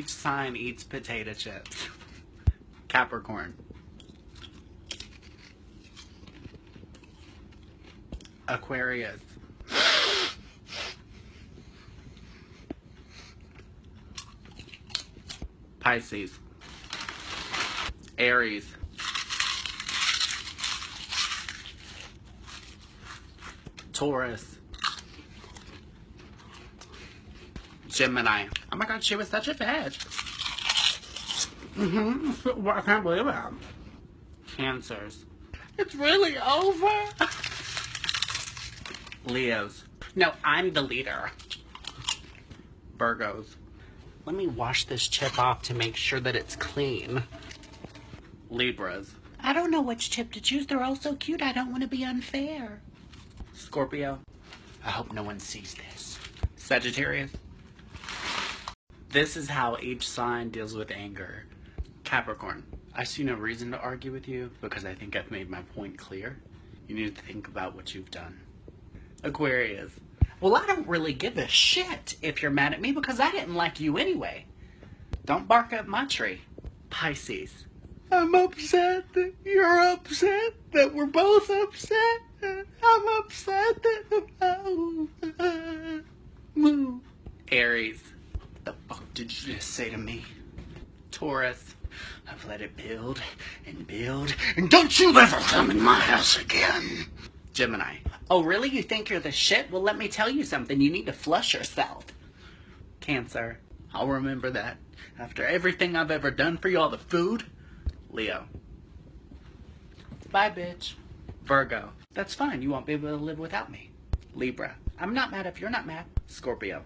each sign eats potato chips. Capricorn. Aquarius. Pisces. Aries. Taurus. Gemini. Oh my god, she was such a bitch. I can't believe it. Cancers. It's really over. Leos. No, I'm the leader. Virgos. Let me wash this chip off to make sure that it's clean. Libras. I don't know which chip to choose. They're all so cute. I don't want to be unfair. Scorpio. I hope no one sees this. Sagittarius. This is how each sign deals with anger. Capricorn. I see no reason to argue with you because I think I've made my point clear. You need to think about what you've done. Aquarius. Well, I don't really give a shit if you're mad at me because I didn't like you anyway. Don't bark up my tree. Pisces. I'm upset that you're upset, that we're both upset. I'm upset that... Aries. The fuck did you just say to me? Taurus. I've let it build, and don't you ever come in my house again. Gemini. Oh, really? You think you're the shit? Well, let me tell you something. You need to flush yourself. Cancer. I'll remember that. After everything I've ever done for you, all the food. Leo. Bye, bitch. Virgo. That's fine. You won't be able to live without me. Libra. I'm not mad if you're not mad. Scorpio.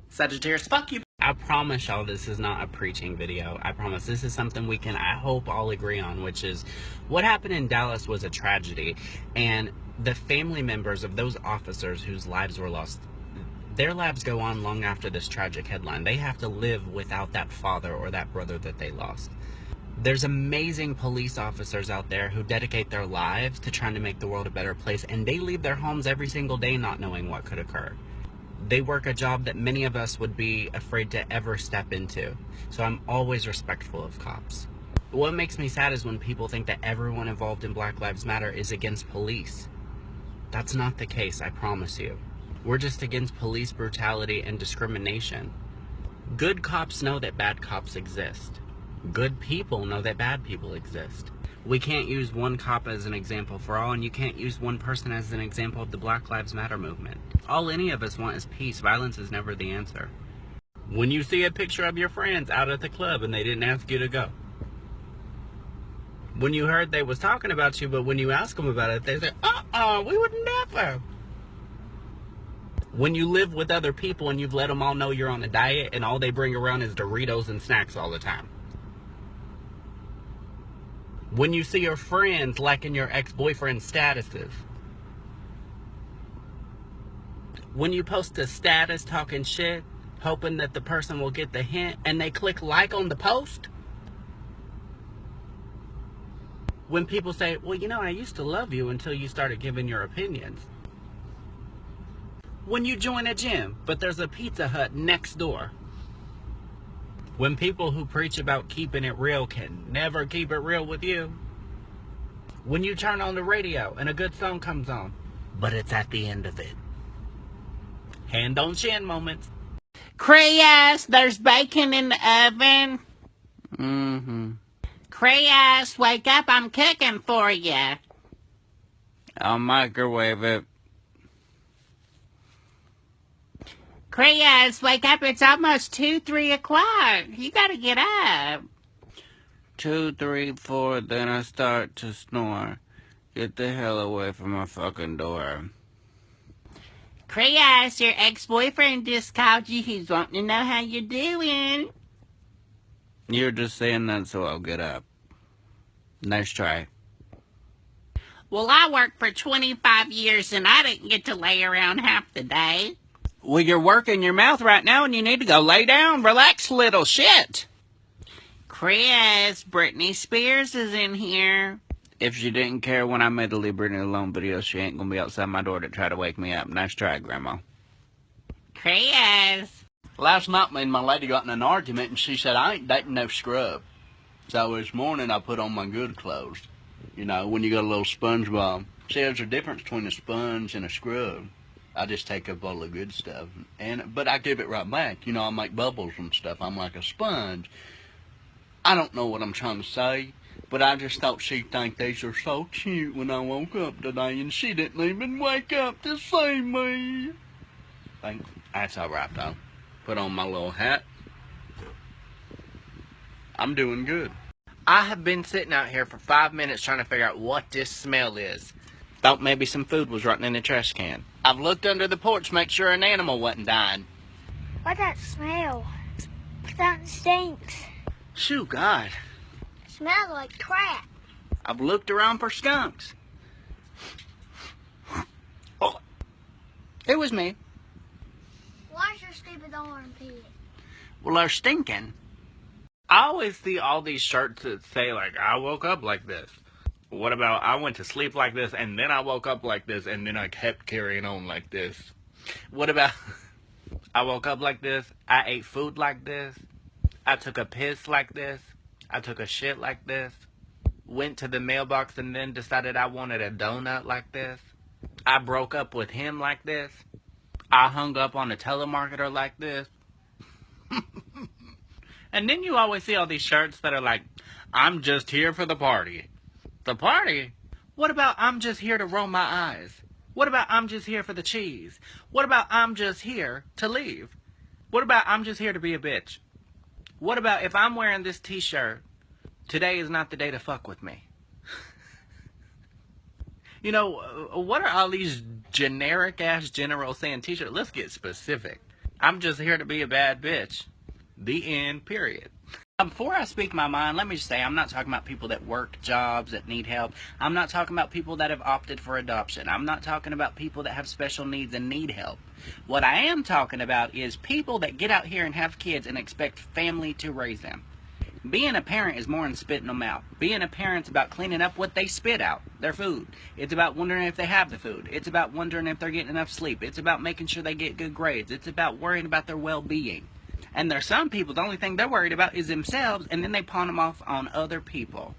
Sagittarius. Fuck you. I promise y'all this is not a preaching video. I promise this is something we can, I hope, all agree on, which is what happened in Dallas was a tragedy. And the family members of those officers whose lives were lost, their lives go on long after this tragic headline. They have to live without that father or that brother that they lost. There's amazing police officers out there who dedicate their lives to trying to make the world a better place, and they leave their homes every single day not knowing what could occur. They work a job that many of us would be afraid to ever step into. So I'm always respectful of cops. What makes me sad is when people think that everyone involved in Black Lives Matter is against police. That's not the case, I promise you. We're just against police brutality and discrimination. Good cops know that bad cops exist. Good people know that bad people exist. We can't use one cop as an example for all, and you can't use one person as an example of the Black Lives Matter movement. All any of us want is peace. Violence is never the answer. When you see a picture of your friends out at the club and they didn't ask you to go. When you heard they was talking about you, but when you ask them about it, they say, we would never. When you live with other people and you've let them all know you're on a diet and all they bring around is Doritos and snacks all the time. When you see your friends liking your ex-boyfriend's statuses. When you post a status talking shit, hoping that the person will get the hint, and they click like on the post. When people say, well, you know, I used to love you until you started giving your opinions. When you join a gym, but there's a Pizza Hut next door. When people who preach about keeping it real can never keep it real with you. When you turn on the radio and a good song comes on, but it's at the end of it. Hand on chin moments. Crayas, there's bacon in the oven. Crayas, wake up, I'm cooking for you. I'll microwave it. Crayas, wake up, it's almost 3 o'clock. You gotta get up. 2, 3, 4, then I start to snore. Get the hell away from my fucking door. Crayas, your ex-boyfriend just called you. He's wanting to know how you're doing. You're just saying that so I'll get up. Nice try. Well, I worked for 25 years and I didn't get to lay around half the day. Well, you're working your mouth right now and you need to go lay down. Relax, little shit. Chris, Britney Spears is in here. If she didn't care when I made the Leave Britney Alone video, she ain't gonna be outside my door to try to wake me up. Nice try, Grandma. Chris. Last night, me and my lady got in an argument, and she said, I ain't dating no scrub. So this morning, I put on my good clothes. You know, when you got a little SpongeBob. See, there's a difference between a sponge and a scrub. I just take up all the good stuff. But I give it right back. You know, I make bubbles and stuff. I'm like a sponge. I don't know what I'm trying to say, but I just thought she'd think these are so cute when I woke up today, and she didn't even wake up to see me. That's alright, though. Put on my little hat. I'm doing good. I have been sitting out here for 5 minutes trying to figure out what this smell is. Thought maybe some food was rotting in the trash can. I've looked under the porch to make sure an animal wasn't dying. What's that smell? That stinks. Shoo, God. It smells like crap. I've looked around for skunks. Oh, it was me. Why's your stupid armpit? Well, they're stinking. I always see all these shirts that say, like, I woke up like this. What about I went to sleep like this, and then I woke up like this, and then I kept carrying on like this? What about I woke up like this, I ate food like this, I took a piss like this, I took a shit like this, went to the mailbox and then decided I wanted a donut like this, I broke up with him like this, I hung up on a telemarketer like this. And then you always see all these shirts that are like, I'm just here for the party. The party? What about I'm just here to roll my eyes? What about I'm just here for the cheese? What about I'm just here to leave? What about I'm just here to be a bitch? What about if I'm wearing this t-shirt, today is not the day to fuck with me? You know, what are all these generic-ass general saying t-shirts? Let's get specific. I'm just here to be a bad bitch. The end, period. Before I speak my mind, let me just say I'm not talking about people that work jobs that need help. I'm not talking about people that have opted for adoption. I'm not talking about people that have special needs and need help. What I am talking about is people that get out here and have kids and expect family to raise them. Being a parent is more than spitting them out. Being a parent's about cleaning up what they spit out, their food. It's about wondering if they have the food. It's about wondering if they're getting enough sleep. It's about making sure they get good grades. It's about worrying about their well-being. And there's some people, the only thing they're worried about is themselves, and then they pawn them off on other people.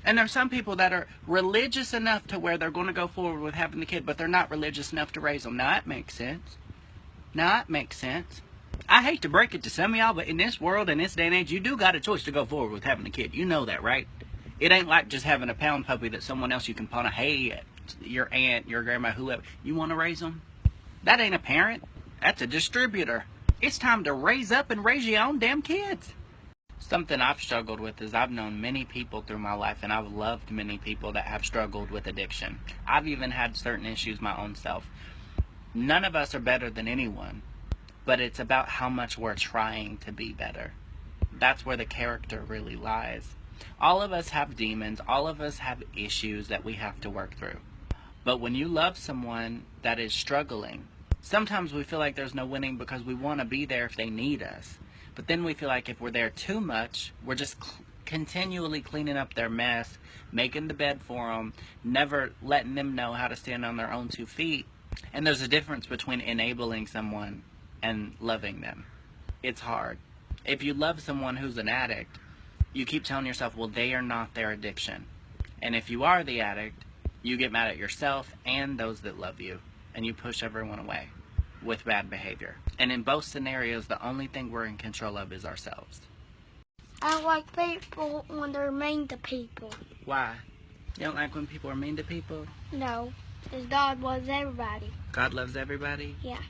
And there's some people that are religious enough to where they're going to go forward with having the kid, but they're not religious enough to raise them. Now, that makes sense. Now, that makes sense. I hate to break it to some of y'all, but in this world, in this day and age, you do got a choice to go forward with having a kid. You know that, right? It ain't like just having a pound puppy that someone else you can pawn a, hey, your aunt, your grandma, whoever. You want to raise them? That ain't a parent. That's a distributor. It's time to raise up and raise your own damn kids. Something I've struggled with is I've known many people through my life, and I've loved many people that have struggled with addiction. I've even had certain issues my own self. None of us are better than anyone, but it's about how much we're trying to be better. That's where the character really lies. All of us have demons. All of us have issues that we have to work through. But when you love someone that is struggling, sometimes we feel like there's no winning because we want to be there if they need us. But then we feel like if we're there too much, we're just continually cleaning up their mess, making the bed for them, never letting them know how to stand on their own 2 feet. And there's a difference between enabling someone and loving them. It's hard. If you love someone who's an addict, you keep telling yourself, well, they are not their addiction. And if you are the addict, you get mad at yourself and those that love you, and you push everyone away with bad behavior. And in both scenarios, the only thing we're in control of is ourselves. I don't like people when they're mean to people. Why? You don't like when people are mean to people? No, because God loves everybody. God loves everybody? Yeah.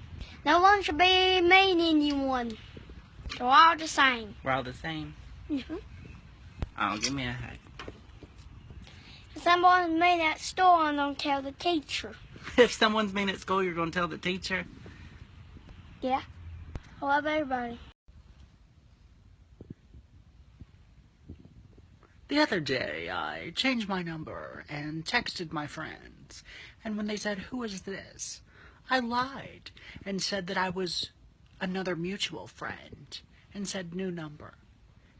No one should be mean to anyone. They're all the same. We're all the same? Mm-hmm. Oh, give me a hug. If someone's mean at school, I'm going to tell the teacher. If someone's mean at school, you're going to tell the teacher? Yeah. I love everybody. The other day, I changed my number and texted my friends. And when they said, who is this? I lied and said that I was another mutual friend and said new number.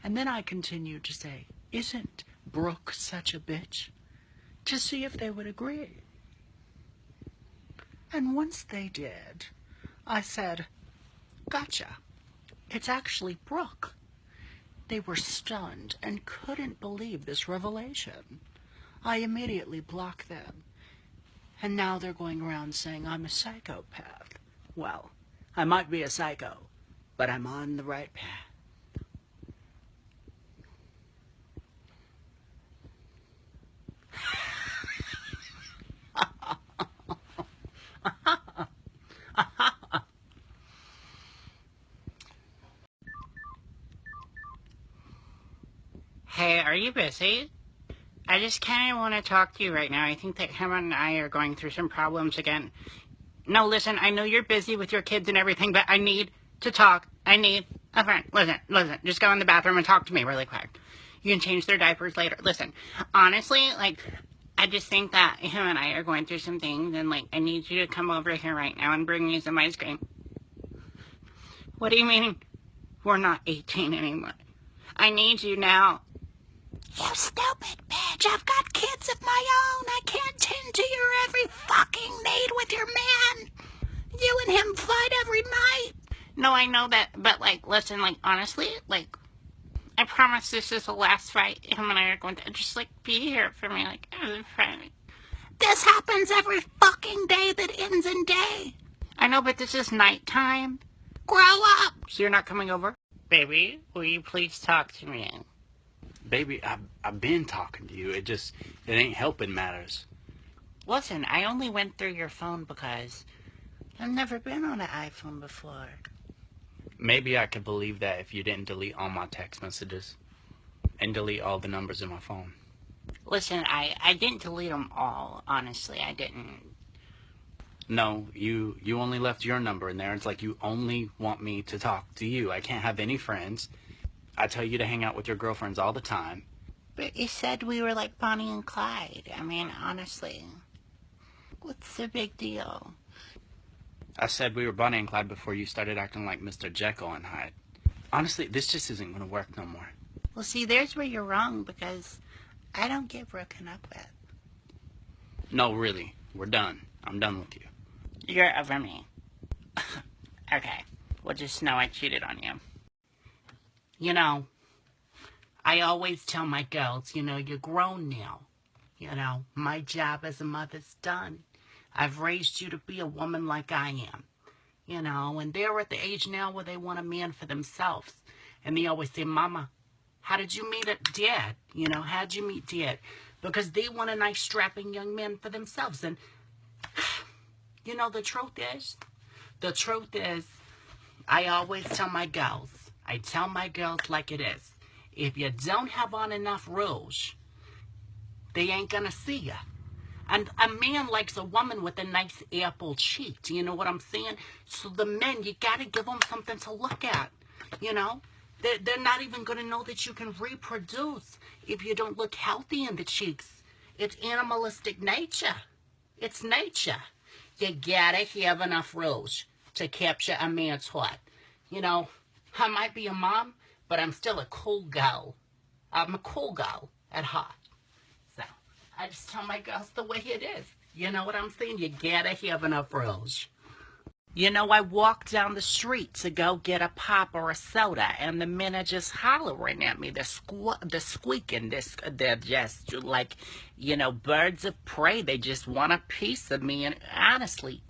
And then I continued to say, isn't Brooke such a bitch? To see if they would agree. And once they did, I said, gotcha. It's actually Brooke. They were stunned and couldn't believe this revelation. I immediately blocked them. And now they're going around saying I'm a psychopath. Well, I might be a psycho, but I'm on the right path. Hey, are you busy? I just kind of want to talk to you right now. I think that him and I are going through some problems again. No, listen, I know you're busy with your kids and everything, but I need to talk. I need a friend. Listen, just go in the bathroom and talk to me really quick. You can change their diapers later. Listen, honestly, like, I just think that him and I are going through some things, and, like, I need you to come over here right now and bring me some ice cream. What do you mean we're not 18 anymore? I need you now. You stupid bitch. I've got kids of my own. I can't tend to your every fucking need with your man. You and him fight every night. No, I know that, but, like, listen, like, honestly, like, I promise this is the last fight him and I are going to just, like, be here for me, like, as a friend. This happens every fucking day that ends in day. I know, but this is nighttime. Grow up. So you're not coming over? Baby, will you please talk to me? Baby, I've been talking to you. It ain't helping matters. Listen, I only went through your phone because I've never been on an iPhone before. Maybe I could believe that if you didn't delete all my text messages and delete all the numbers in my phone. Listen, I didn't delete them all, honestly. I didn't. No, you only left your number in there. It's like you only want me to talk to you. I can't have any friends. I tell you to hang out with your girlfriends all the time. But you said we were like Bonnie and Clyde. I mean, honestly, what's the big deal? I said we were Bonnie and Clyde before you started acting like Mr. Jekyll and Hyde. Honestly, this just isn't going to work no more. Well, see, there's where you're wrong, because I don't get broken up with. No, really. We're done. I'm done with you. You're over me. Okay. Well, just know I cheated on you. You know, I always tell my girls, you're grown now. My job as a mother's done. I've raised you to be a woman like I am. And they're at the age now where they want a man for themselves. And they always say, Mama, how did you meet Dad? How'd you meet Dad? Because they want a nice strapping young man for themselves. And, the truth is, I always tell my girls, I tell my girls like it is. If you don't have on enough rouge, they ain't gonna see you. And a man likes a woman with a nice apple cheek. Do you know what I'm saying? So the men, you gotta give them something to look at. They're not even gonna know that you can reproduce if you don't look healthy in the cheeks. It's animalistic nature. It's nature. You gotta have enough rouge to capture a man's heart. I might be a mom, but I'm still a cool girl. I'm a cool girl at heart. So, I just tell my girls the way it is. You know what I'm saying? You gotta have enough rouge. I walk down the street to go get a pop or a soda, and the men are just hollering at me. They're squeaking. They're just like, birds of prey. They just want a piece of me. And honestly,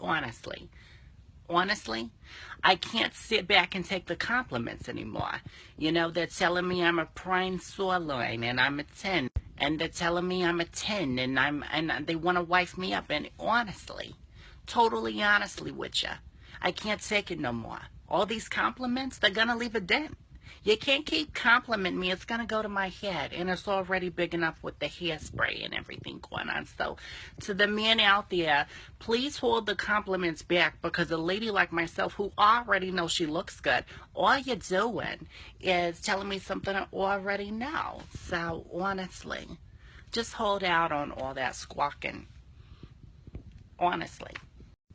I can't sit back and take the compliments anymore. They're telling me I'm a prime sirloin and I'm a 10. And they're telling me I'm a 10 and they want to wife me up. And totally honestly with you, I can't take it no more. All these compliments, they're going to leave a dent. You can't keep complimenting me. It's going to go to my head. And it's already big enough with the hairspray and everything going on. So, to the men out there, please hold the compliments back, because a lady like myself who already knows she looks good, all you're doing is telling me something I already know. So, honestly, just hold out on all that squawking. Honestly.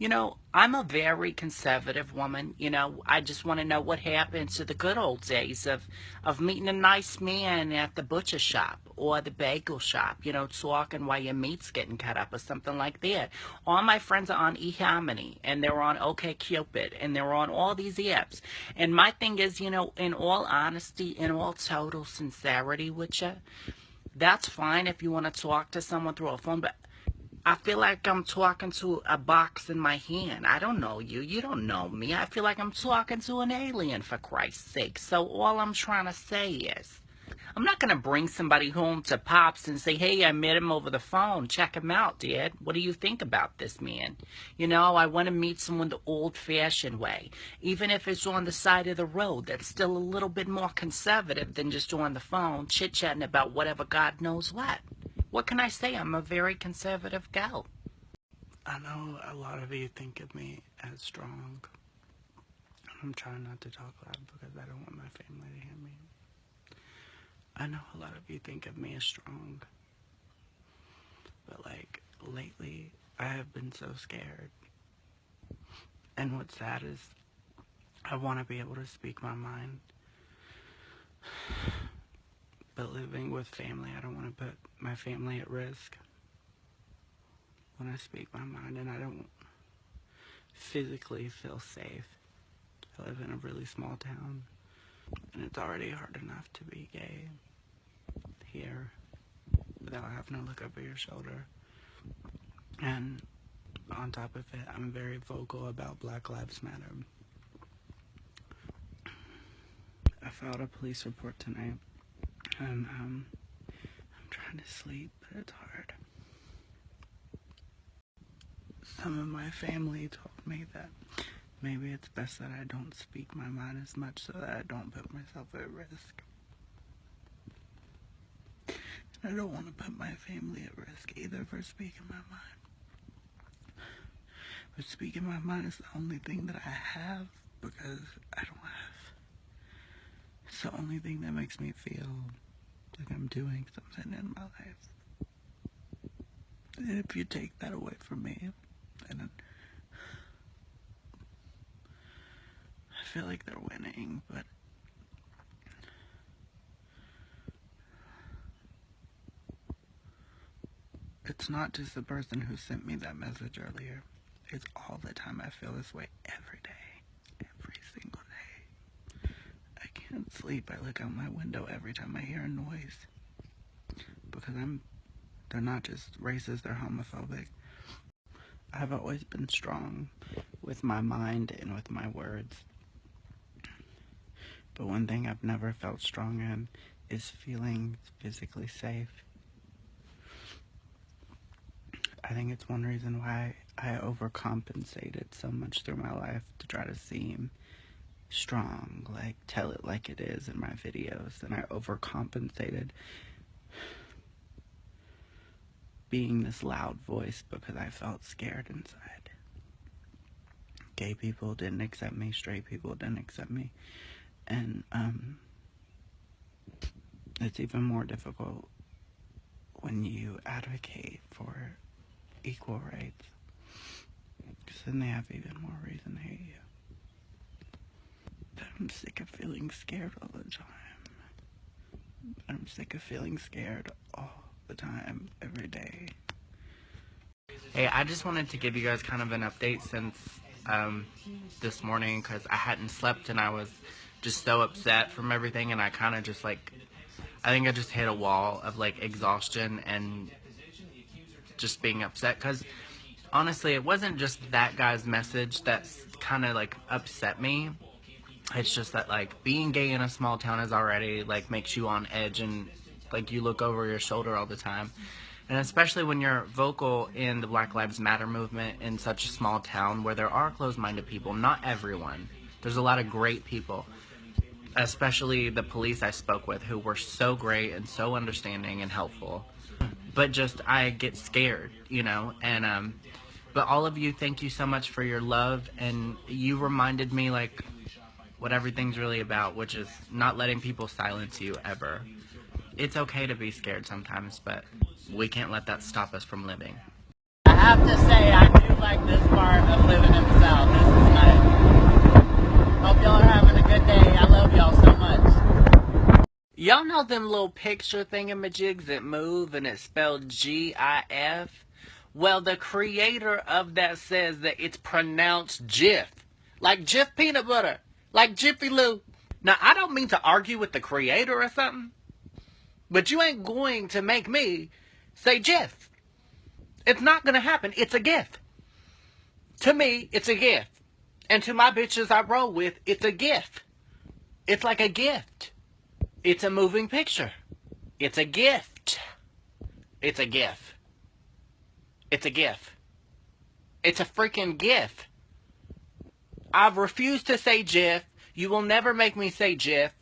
You know, I'm a very conservative woman. You know, I just want to know what happens to the good old days of meeting a nice man at the butcher shop or the bagel shop, you know, talking while your meat's getting cut up or something like that. All my friends are on eHarmony, and they're on OkCupid, and they're on all these apps. And my thing is, you know, in all honesty, in all total sincerity with you, that's fine if you want to talk to someone through a phone, but I feel like I'm talking to a box in my hand. I don't know you. You don't know me. I feel like I'm talking to an alien, for Christ's sake. So all I'm trying to say is, I'm not going to bring somebody home to Pops and say, hey, I met him over the phone. Check him out, Dad. What do you think about this man? You know, I want to meet someone the old-fashioned way. Even if it's on the side of the road, that's still a little bit more conservative than just on the phone, chit-chatting about whatever God knows what. What can I say? I'm a very conservative gal. I know a lot of you think of me as strong. I'm trying not to talk loud because I don't want my family to hear me. I know a lot of you think of me as strong. But like, lately, I have been so scared. And what's sad is, I want to be able to speak my mind. But living with family, I don't want to put my family at risk when I speak my mind, and I don't physically feel safe. I live in a really small town, and it's already hard enough to be gay here without having to look over your shoulder. And on top of it, I'm very vocal about Black Lives Matter. I filed a police report tonight. And I'm trying to sleep, but it's hard. Some of my family told me that maybe it's best that I don't speak my mind as much so that I don't put myself at risk. And I don't want to put my family at risk either for speaking my mind. But speaking my mind is the only thing that I have because I don't have. It's the only thing that makes me feel like I'm doing something in my life. And if you take that away from me, then I feel like they're winning, but it's not just the person who sent me that message earlier. It's all the time. I feel this way every day. Every single day. I can't sleep. I look out my window every time I hear a noise. Because they're not just racist, they're homophobic. I've always been strong with my mind and with my words. But one thing I've never felt strong in is feeling physically safe. I think it's one reason why I overcompensated so much through my life to try to seem strong, like tell it like it is in my videos, and I overcompensated being this loud voice because I felt scared inside. Gay people didn't accept me, straight people didn't accept me, and it's even more difficult when you advocate for equal rights, because then they have even more reason to hate you. But I'm sick of feeling scared all the time. I'm sick of feeling scared all the time, every day. Hey, I just wanted to give you guys kind of an update since this morning, because I hadn't slept and I was just so upset from everything, and I kind of just like, I think I just hit a wall of like exhaustion and just being upset, because honestly it wasn't just that guy's message that's kind of like upset me. It's just that like being gay in a small town is already like makes you on edge, and like you look over your shoulder all the time. And especially when you're vocal in the Black Lives Matter movement in such a small town where there are closed-minded people. Not everyone. There's a lot of great people, especially the police I spoke with, who were so great and so understanding and helpful. But just, I get scared, you know, and, but all of you, thank you so much for your love, and you reminded me, like, what everything's really about, which is not letting people silence you, ever. It's okay to be scared sometimes, but we can't let that stop us from living. have to say, I do like this part of living in the South. This is nice. Hope y'all are having a good day. I love y'all so much. Y'all know them little picture thingamajigs that move and it's spelled GIF? Well, the creator of that says that it's pronounced Jif. Like Jif peanut butter. Like Jiffy Lube. Now, I don't mean to argue with the creator or something, but you ain't going to make me say Jif. It's not going to happen. It's a gift. To me, it's a gift. And to my bitches I roll with, it's a gift. It's like a gift. It's a moving picture. It's a gift. It's a gift. It's a gift. It's a freaking gift. I've refused to say GIF. You will never make me say GIF.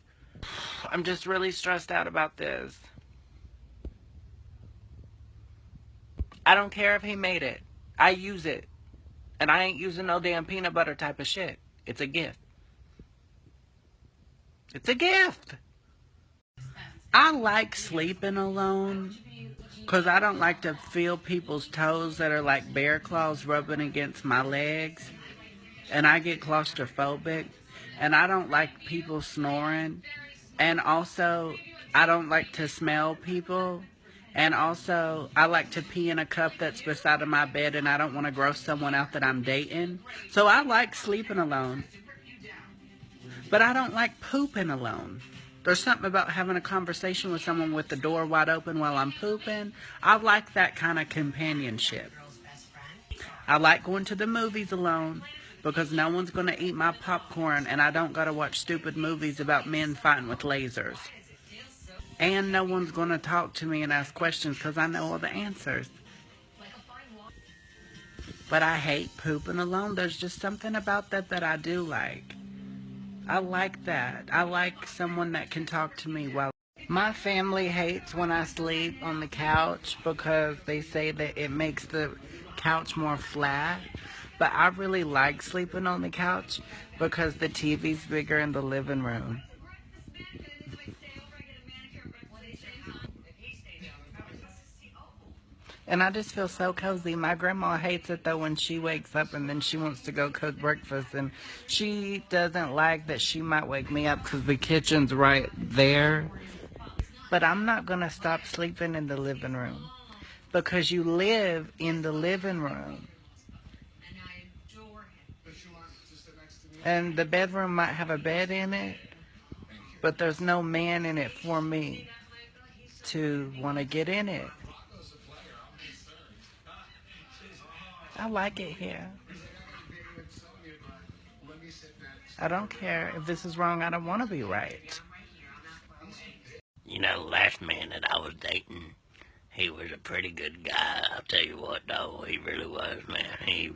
I'm just really stressed out about this. I don't care if he made it. I use it. And I ain't using no damn peanut butter type of shit. It's a gift. It's a gift. I like sleeping alone because I don't like to feel people's toes that are like bear claws rubbing against my legs. And I get claustrophobic. And I don't like people snoring. And also, I don't like to smell people. And also, I like to pee in a cup that's beside of my bed and I don't want to gross someone out that I'm dating. So I like sleeping alone. But I don't like pooping alone. There's something about having a conversation with someone with the door wide open while I'm pooping. I like that kind of companionship. I like going to the movies alone because no one's going to eat my popcorn and I don't got to watch stupid movies about men fighting with lasers. And no one's going to talk to me and ask questions because I know all the answers. But I hate pooping alone. There's just something about that I do like. I like that. I like someone that can talk to me while... My family hates when I sleep on the couch because they say that it makes the couch more flat. But I really like sleeping on the couch because the TV's bigger in the living room. And I just feel so cozy. My grandma hates it though when she wakes up and then she wants to go cook breakfast. And she doesn't like that she might wake me up because the kitchen's right there. But I'm not going to stop sleeping in the living room. Because you live in the living room. And the bedroom might have a bed in it. But there's no man in it for me to want to get in it. I like it here. I don't care if this is wrong. I don't want to be right. You know, last man that I was dating, he was a pretty good guy. I'll tell you what, though, he really was, man. He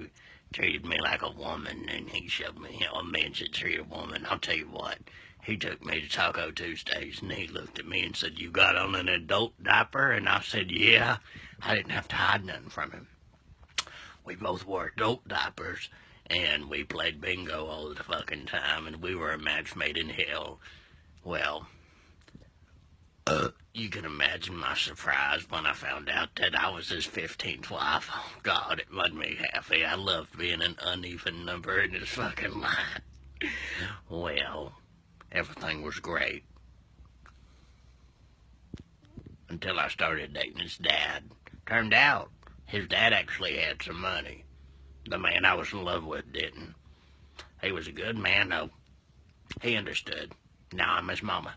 treated me like a woman, and he showed me how a man should treat a woman. I'll tell you what, he took me to Taco Tuesdays, and he looked at me and said, "You got on an adult diaper?" And I said, "Yeah." I didn't have to hide nothing from him. We both wore adult diapers, and we played bingo all the fucking time, and we were a match made in hell. Well, you can imagine my surprise when I found out that I was his 15th wife. Oh, God, it made me happy. I loved being an uneven number in his fucking life. Well, everything was great. Until I started dating his dad. Turned out, his dad actually had some money. The man I was in love with didn't. He was a good man, though. He understood. Now I'm his mama.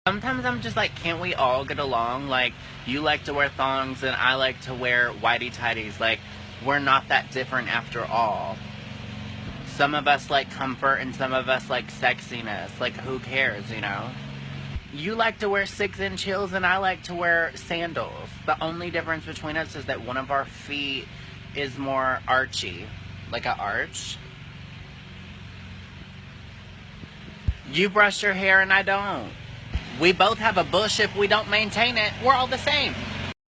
Sometimes I'm just like, can't we all get along? Like, you like to wear thongs and I like to wear whitey-tighties. Like, we're not that different after all. Some of us like comfort and some of us like sexiness. Like, who cares, you know? You like to wear 6-inch heels and I like to wear sandals. The only difference between us is that one of our feet is more archy. Like an arch. You brush your hair and I don't. We both have a bush. If we don't maintain it, we're all the same.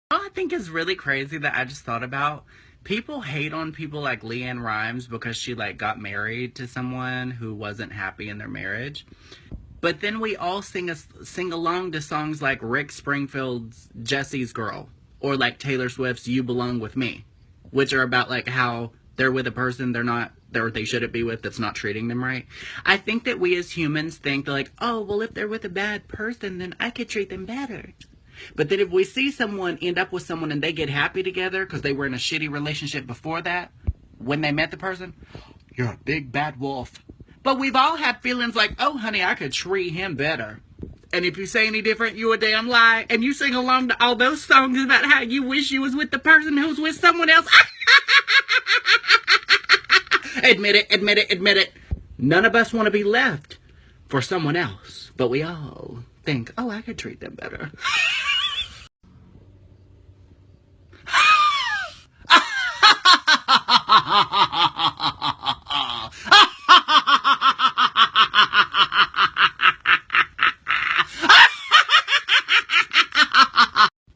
What I think is really crazy that I just thought about, people hate on people like Leanne Rimes because she like got married to someone who wasn't happy in their marriage. But then we all sing along to songs like Rick Springfield's Jesse's Girl or like Taylor Swift's You Belong With Me. which are about like how they're with a person they shouldn't be with, that's not treating them right. I think that we as humans think like, oh, well, if they're with a bad person, then I could treat them better. But then if we see someone end up with someone and they get happy together because they were in a shitty relationship before that, when they met the person, you're a big bad wolf. But we've all had feelings like, oh, honey, I could treat him better. And if you say any different, you a damn lie. And you sing along to all those songs about how you wish you was with the person who's with someone else. Admit it, admit it, admit it. None of us want to be left for someone else. But we all think, oh, I could treat them better.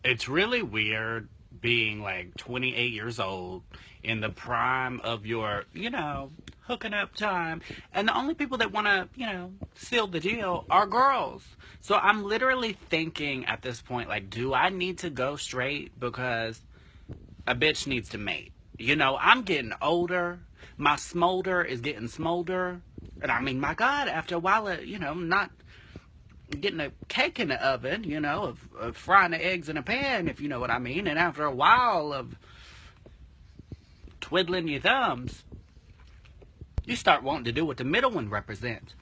It's really weird being like 28 years old in the prime of your, hooking up time. And the only people that want to, seal the deal are girls. So I'm literally thinking at this point, like, do I need to go straight because a bitch needs to mate? I'm getting older. My smolder is getting smolder. And I mean, my God, after a while, not getting a cake in the oven, of frying the eggs in a pan, if you know what I mean. And after a while of twiddling your thumbs, you start wanting to do what the middle one represents.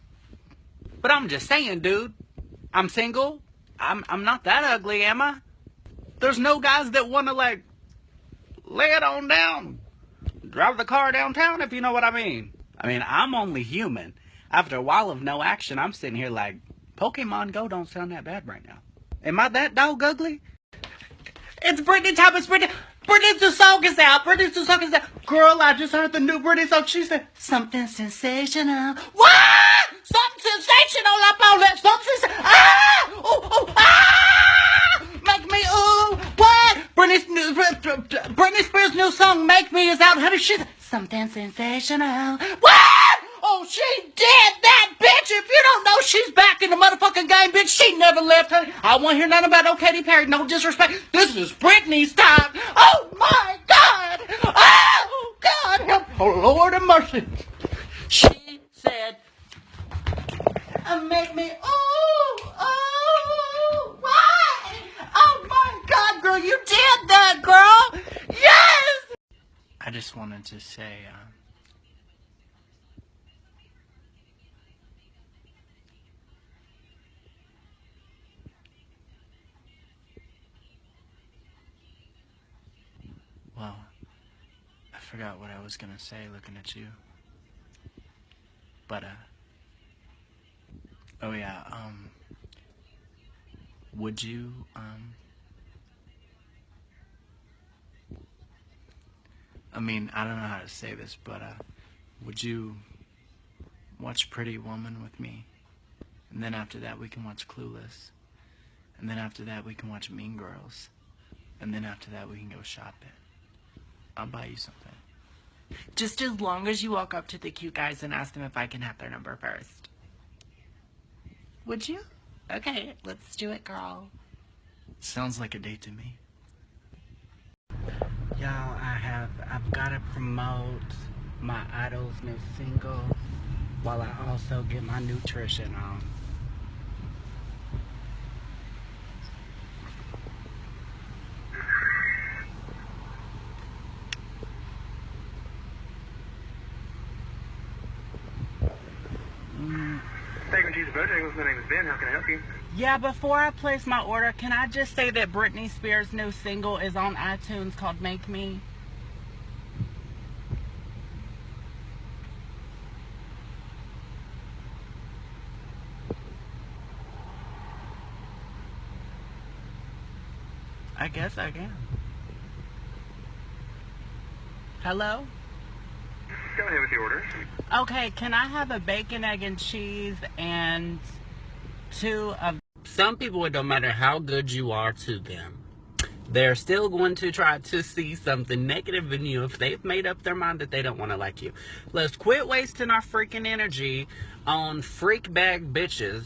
But I'm just saying, dude, I'm single. I'm not that ugly, am I? There's no guys that want to, like, lay it on down, drive the car downtown, if you know what I mean. I mean, I'm only human. After a while of no action, I'm sitting here like, Pokemon Go don't sound that bad right now. Am I that dog ugly? It's Britney time. It's Britney. Britney's new song is out. Britney's new song is out. Girl, I just heard the new Britney song. She said, something sensational. What? Something sensational up on that. Something ah! Oh, ah! Make me, ooh, what? Britney Spears' new song, Make Me, is out. Honey, she's something sensational. What? Oh, she did that, bitch. If you don't know, she's back in the motherfucking game, bitch. She never left, honey. I won't hear nothing about no Katy Perry. No disrespect. This is Britney's time. Oh, my God. Oh, God. Oh, Lord of mercy. She said, make me, why? Oh, my God, girl, you did that, girl. Yes. I just wanted to say, well, I forgot what I was gonna say looking at you. But, oh yeah, would you, I mean, I don't know how to say this, but, would you watch Pretty Woman with me? And then after that we can watch Clueless. And then after that we can watch Mean Girls. And then after that we can go shopping. I'll buy you something. Just as long as you walk up to the cute guys and ask them if I can have their number first. Would you? Okay, let's do it, girl. Sounds like a date to me. Y'all, I've got to promote my idol's new single while I also get my nutrition on. My name is Ben. How can I help you? Yeah, before I place my order, can I just say that Britney Spears' new single is on iTunes called Make Me? I guess I can. Hello? Go ahead with the order. Okay, can I have a bacon, egg, and cheese and 2 of... Some people, it don't matter how good you are to them, they're still going to try to see something negative in you if they've made up their mind that they don't want to like you. Let's quit wasting our freaking energy on freak bag bitches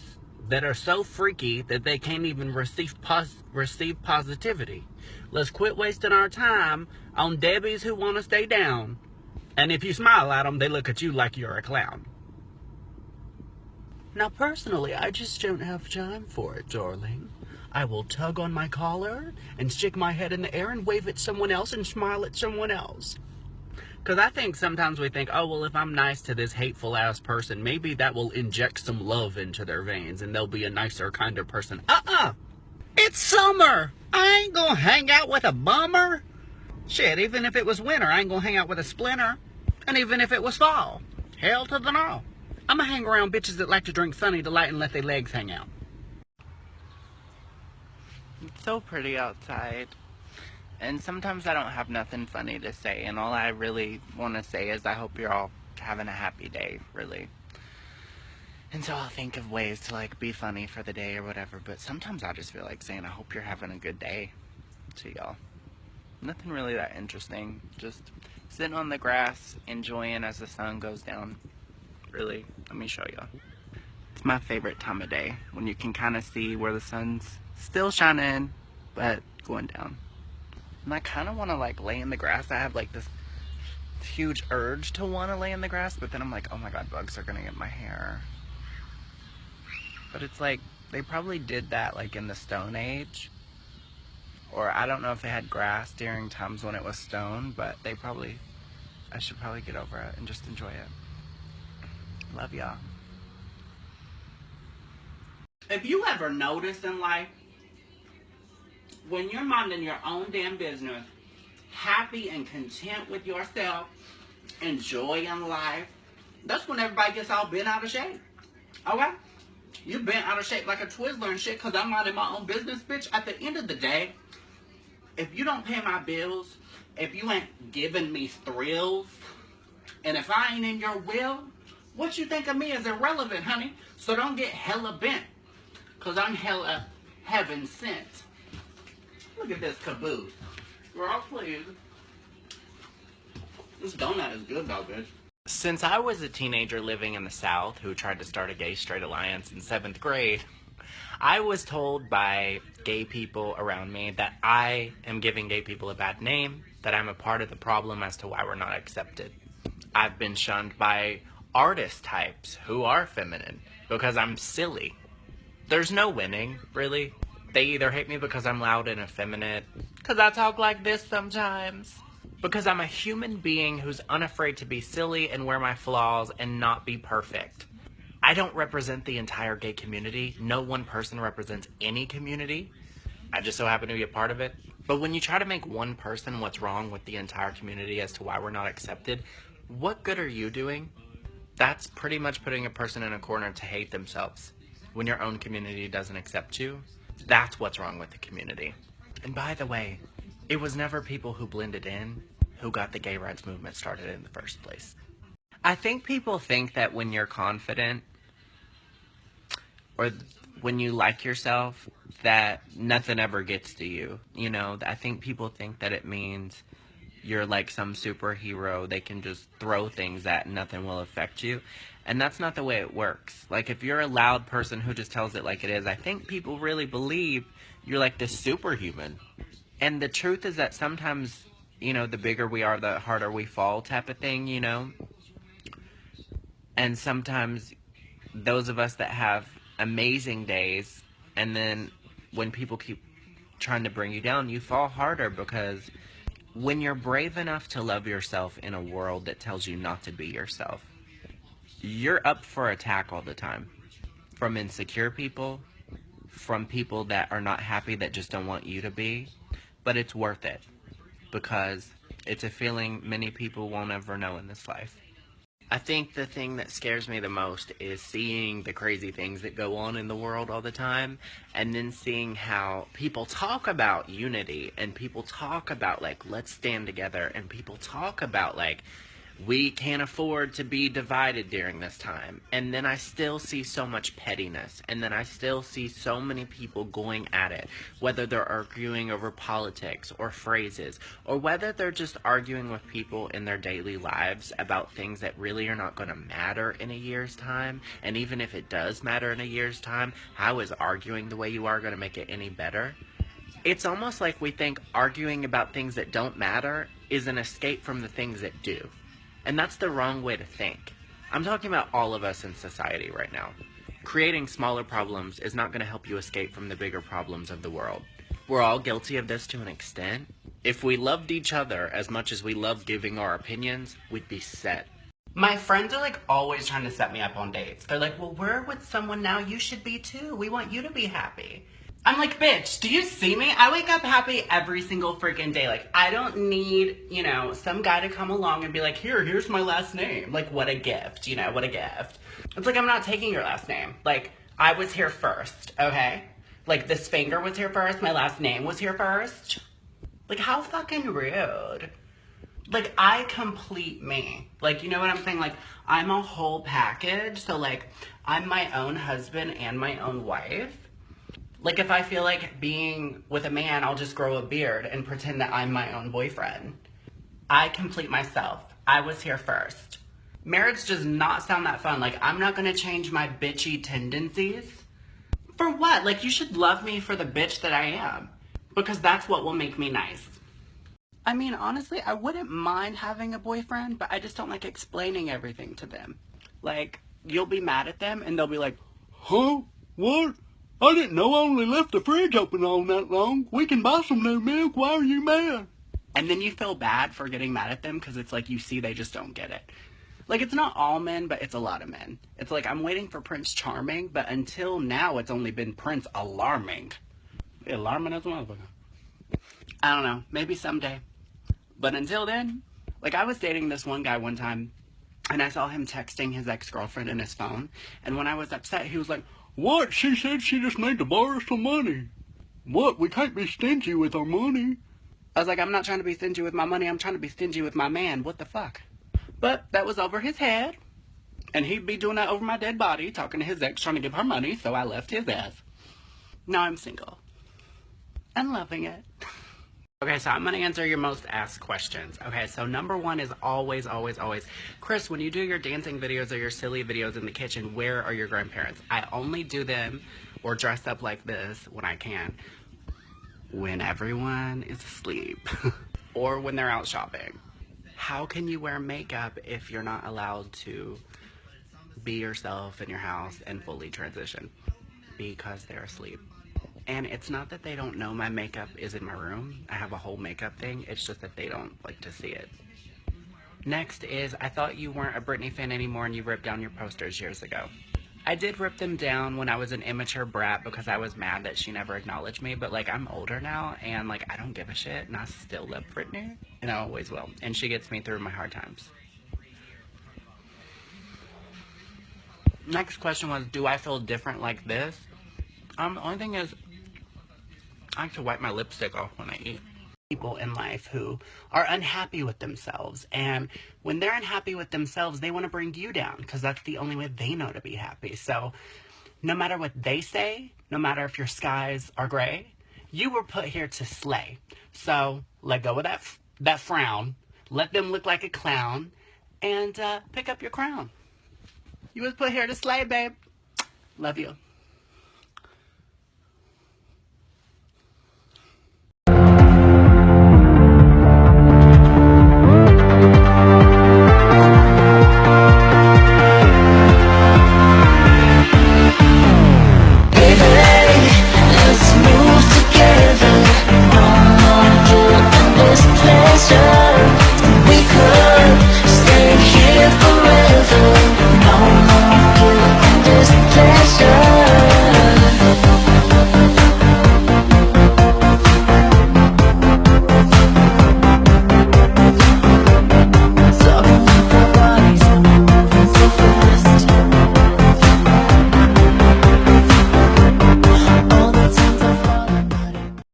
that are so freaky that they can't even receive positivity. Let's quit wasting our time on Debbie's who want to stay down. And if you smile at them, they look at you like you're a clown. Now, personally, I just don't have time for it, darling. I will tug on my collar and stick my head in the air and wave at someone else and smile at someone else. Because I think sometimes we think, oh, well, if I'm nice to this hateful-ass person, maybe that will inject some love into their veins and they'll be a nicer, kinder person. It's summer! I ain't gonna hang out with a bummer. Shit, even if it was winter, I ain't gonna hang out with a splinter. And even if it was fall, hell to the no. I'm gonna hang around bitches that like to drink Sunny Delight and let their legs hang out. It's so pretty outside. And sometimes I don't have nothing funny to say, and all I really want to say is I hope you're all having a happy day, really. And so I'll think of ways to, like, be funny for the day or whatever, but sometimes I just feel like saying I hope you're having a good day to y'all. Nothing really that interesting, just sitting on the grass, enjoying as the sun goes down. Really, let me show y'all. It's my favorite time of day, when you can kind of see where the sun's still shining, but going down. And I kind of want to, like, lay in the grass. I have, like, this huge urge to want to lay in the grass, but then I'm like, oh my god, bugs are going to get my hair. But it's like, they probably did that, like, in the Stone Age. Or I don't know if they had grass during times when it was stone, but they probably, I should probably get over it and just enjoy it. Love y'all. If you ever noticed in life, when you're minding your own damn business, happy and content with yourself, enjoying life, that's when everybody gets all bent out of shape. Okay? You bent out of shape like a Twizzler and shit because I'm minding my own business, bitch. At the end of the day, if you don't pay my bills, if you ain't giving me thrills, and if I ain't in your will, what you think of me is irrelevant, honey. So don't get hella bent, because I'm hella heaven sent. Look at this caboose. Girl, please. This donut is good though, bitch. Since I was a teenager living in the South who tried to start a gay-straight alliance in 7th grade, I was told by gay people around me that I am giving gay people a bad name, that I'm a part of the problem as to why we're not accepted. I've been shunned by artist types who are feminine because I'm silly. There's no winning, really. They either hate me because I'm loud and effeminate, because I talk like this sometimes, because I'm a human being who's unafraid to be silly and wear my flaws and not be perfect. I don't represent the entire gay community. No one person represents any community. I just so happen to be a part of it. But when you try to make one person what's wrong with the entire community as to why we're not accepted, what good are you doing? That's pretty much putting a person in a corner to hate themselves. When your own community doesn't accept you, that's what's wrong with the community. And by the way, it was never people who blended in who got the gay rights movement started in the first place. I think people think that when you're confident or when you like yourself, that nothing ever gets to you. You know, I think people think that it means you're like some superhero they can just throw things at and nothing will affect you. And that's not the way it works. Like, if you're a loud person who just tells it like it is, I think people really believe you're like this superhuman. And the truth is that sometimes, you know, the bigger we are, the harder we fall type of thing, you know? And sometimes those of us that have amazing days, and then when people keep trying to bring you down, you fall harder, because when you're brave enough to love yourself in a world that tells you not to be yourself, you're up for attack all the time. From insecure people, from people that are not happy, that just don't want you to be. But it's worth it, because it's a feeling many people won't ever know in this life. I think the thing that scares me the most is seeing the crazy things that go on in the world all the time, and then seeing how people talk about unity, and people talk about, like, let's stand together, and people talk about, like, we can't afford to be divided during this time. And then I still see so much pettiness, and then I still see so many people going at it, whether they're arguing over politics or phrases, or whether they're just arguing with people in their daily lives about things that really are not going to matter in a year's time. And even if it does matter in a year's time, how is arguing the way you are going to make it any better? It's almost like we think arguing about things that don't matter is an escape from the things it do. And that's the wrong way to think. I'm talking about all of us in society right now. Creating smaller problems is not going to help you escape from the bigger problems of the world. We're all guilty of this to an extent. If we loved each other as much as we love giving our opinions, we'd be set. My friends are like always trying to set me up on dates. They're like, well, we're with someone now, you should be too. We want you to be happy. I'm like, bitch, do you see me? I wake up happy every single freaking day. Like, I don't need, you know, some guy to come along and be like, here's my last name. Like, what a gift, you know, what a gift. It's like, I'm not taking your last name. Like, I was here first, okay? Like, this finger was here first, my last name was here first. Like, how fucking rude. Like, I complete me. Like, you know what I'm saying? Like, I'm a whole package. So, like, I'm my own husband and my own wife. Like, if I feel like being with a man, I'll just grow a beard and pretend that I'm my own boyfriend. I complete myself. I was here first. Marriage does not sound that fun. Like, I'm not gonna change my bitchy tendencies. For what? Like, you should love me for the bitch that I am. Because that's what will make me nice. I mean, honestly, I wouldn't mind having a boyfriend, but I just don't like explaining everything to them. Like, you'll be mad at them, and they'll be like, huh? What? I didn't know I only left the fridge open all that long. We can buy some new milk. Why are you mad? And then you feel bad for getting mad at them, because it's like you see they just don't get it. Like, it's not all men, but it's a lot of men. It's like, I'm waiting for Prince Charming, but until now, it's only been Prince Alarming. Alarming as a motherfucker. I don't know. Maybe someday. But until then, like, I was dating this one guy one time, and I saw him texting his ex-girlfriend in his phone, and when I was upset, he was like, what? She said she just need to borrow some money. What? We can't be stingy with our money. I was like, I'm not trying to be stingy with my money, I'm trying to be stingy with my man. What the fuck? But that was over his head, and he'd be doing that over my dead body, talking to his ex, trying to give her money, so I left his ass. Now I'm single. I'm loving it. Okay, so I'm going to answer your most asked questions. Okay, so number one is always, Chris, when you do your dancing videos or your silly videos in the kitchen, where are your grandparents? I only do them or dress up like this when I can. When everyone is asleep. Or when they're out shopping. How can you wear makeup if you're not allowed to be yourself in your house and fully transition? Because they're asleep. And it's not that they don't know my makeup is in my room. I have a whole makeup thing. It's just that they don't like to see it. Next is, I thought you weren't a Britney fan anymore and you ripped down your posters years ago. I did rip them down when I was an immature brat because I was mad that she never acknowledged me. But, like, I'm older now and, like, I don't give a shit. And I still love Britney. And I always will. And she gets me through my hard times. Next question was, do I feel different like this? The only thing is, I like to wipe my lipstick off when I eat. People in life who are unhappy with themselves, and when they're unhappy with themselves, they want to bring you down because that's the only way they know to be happy. So no matter what they say, no matter if your skies are gray, you were put here to slay. So let go of that frown, let them look like a clown, and pick up your crown. You was put here to slay, babe. Love you.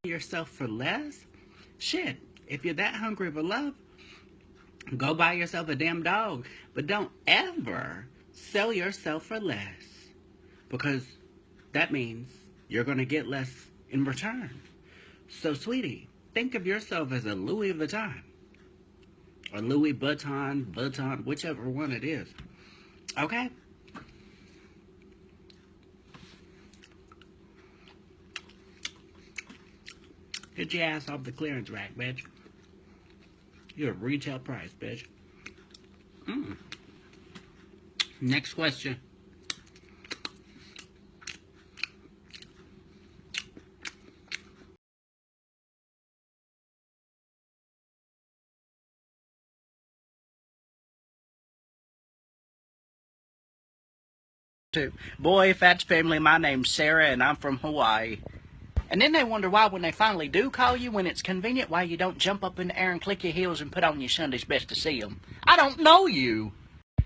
Yourself for less? Shit, if you're that hungry for love, go buy yourself a damn dog. But don't ever sell yourself for less. Because that means you're going to get less in return. So, sweetie, think of yourself as a Louis Vuitton. Or Louis Vuitton, whichever one it is. Okay? Get your ass off the clearance rack, bitch. You're a retail price, bitch. Next question. Boy, Fat's family, my name's Sarah and I'm from Hawaii. And then they wonder why when they finally do call you when it's convenient, why you don't jump up in the air and click your heels and put on your Sunday's best to see them. I don't know you.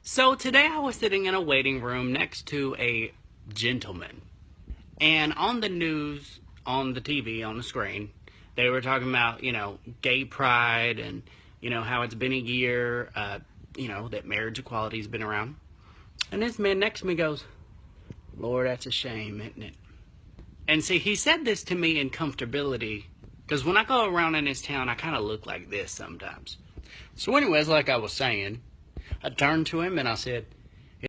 So today I was sitting in a waiting room next to a gentleman. And on the news, on the TV, on the screen, they were talking about, gay pride and, how it's been a year, that marriage equality's been around. And this man next to me goes, Lord, that's a shame, isn't it? And see, he said this to me in comfortability, because when I go around in this town, I kind of look like this sometimes. So anyways, like I was saying, I turned to him and I said,